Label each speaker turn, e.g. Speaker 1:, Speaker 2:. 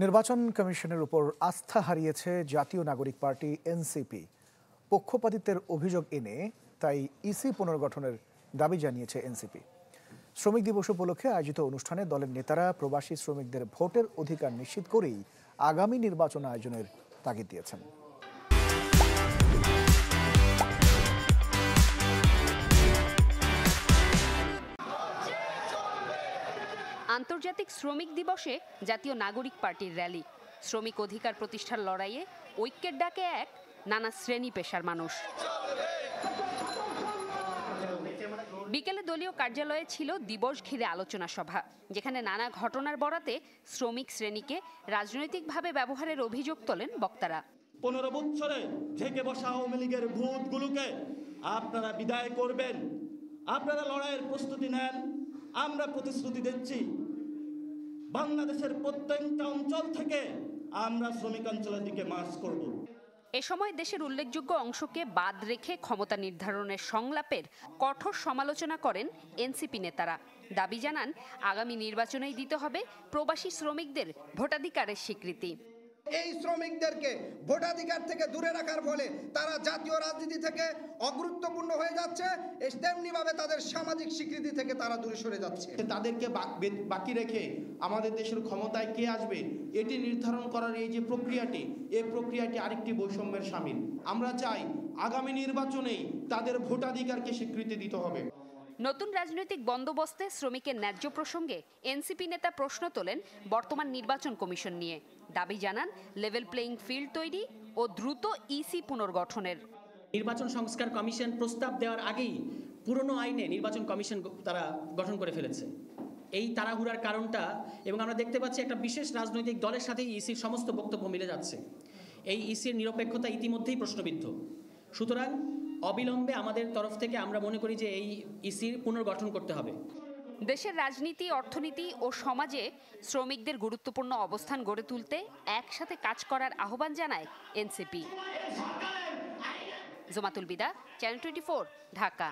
Speaker 1: নির্বাচন কমিশনের উপর আস্থা হারিয়েছে জাতীয় নাগরিক পার্টি এনসিপি। পক্ষপাতিত্বের অভিযোগ এনে তাই ইসি পুনর্গঠনের দাবি জানিয়েছে এনসিপি। শ্রমিক দিবস উপলক্ষে আয়োজিত অনুষ্ঠানে দলের নেতারা প্রবাসী শ্রমিকদের ভোটের অধিকার নিশ্চিত করেই আগামী নির্বাচন আয়োজনের তাগিদ দিয়েছেন।
Speaker 2: আন্তর্জাতিক শ্রমিক দিবসে জাতীয় নাগরিক পার্টির র্যালি। শ্রমিক অধিকার প্রতিষ্ঠার লড়াইয়ে ঐক্যের ডাকে এক নানা শ্রেণী পেশার মানুষ। বিকেলে দলীয় কার্যালয়ে ছিল দিবস ঘিরে আলোচনা সভা, যেখানে নানা ঘটনার বরাতে শ্রমিক শ্রেণীকে রাজনৈতিকভাবে ব্যবহারের অভিযোগ তোলেন বক্তারা।
Speaker 3: 15 বছরে ঝেঁকে বসা আওয়ামী লীগের ভূতগুলোকে আপনারা বিদায় করবেন, আপনারা লড়াইয়ের প্রস্তুতি নেন। আমরা প্রতিশ্রুতি দিচ্ছি, বাংলাদেশের প্রত্যেকটা অঞ্চল থেকে আমরা শ্রমিক অঞ্চলের দিকে মার্চ করব।
Speaker 2: এ সময় দেশের উল্লেখযোগ্য অংশকে বাদ রেখে ক্ষমতা নির্ধারণের সংলাপের কঠোর সমালোচনা করেন এনসিপি নেতারা। দাবি জানান আগামী নির্বাচনেই দিতে হবে প্রবাসী শ্রমিকদের ভোটাধিকারের স্বীকৃতি।
Speaker 4: এই শ্রমিকদেরকে ভোটাধিকার থেকে দূরে রাখার ফলে তারা জাতীয় রাজনীতি থেকে অগুরুত্বপূর্ণ হয়ে যাচ্ছে, তেমনিভাবে তাদের সামাজিক স্বীকৃতি থেকে তারা দূরে সরে যাচ্ছে।
Speaker 5: তাদেরকে বাকি রেখে আমাদের দেশের ক্ষমতায় কে আসবে এটি নির্ধারণ করার এই যে প্রক্রিয়াটি, এই প্রক্রিয়াটি আরেকটি বৈষম্যের শামিল। আমরা চাই আগামী নির্বাচনেই তাদের ভোটাধিকারকে স্বীকৃতি দিতে হবে।
Speaker 2: নতুন রাজনৈতিক বন্দোবস্তে শ্রমিকের ন্যায্য প্রসঙ্গে এনসিপি নেতা প্রশ্ন তোলেন বর্তমান নির্বাচন কমিশন নিয়ে। দাবি জানান লেভেল প্লেইং ফিল্ড তৈরি ও দ্রুত ইসি পুনর্গঠনের।
Speaker 6: নির্বাচন সংস্কার কমিশন প্রস্তাব দেওয়ার আগেই পুরনো আইনে নির্বাচন কমিশন তারা গঠন করে ফেলেছে। এই তাড়াহুড়ার কারণটা, এবং আমরা দেখতে পাচ্ছি একটা বিশেষ রাজনৈতিক দলের সাথেই ইসির সমস্ত বক্তব্য মিলে যাচ্ছে। এই ইসির নিরপেক্ষতা ইতিমধ্যেই প্রশ্নবিদ্ধ। সুতরাং অবিলম্বে আমাদের তরফ থেকে আমরা মনে করি যে এই ইসির পুনর্গঠন করতে হবে।
Speaker 2: দেশের রাজনীতি, অর্থনীতি ও সমাজে শ্রমিকদের গুরুত্বপূর্ণ অবস্থান গড়ে তুলতে একসাথে কাজ করার আহ্বান জানায় এনসিপি। জোমাতুল বিদা, চ্যানেল 24, ঢাকা।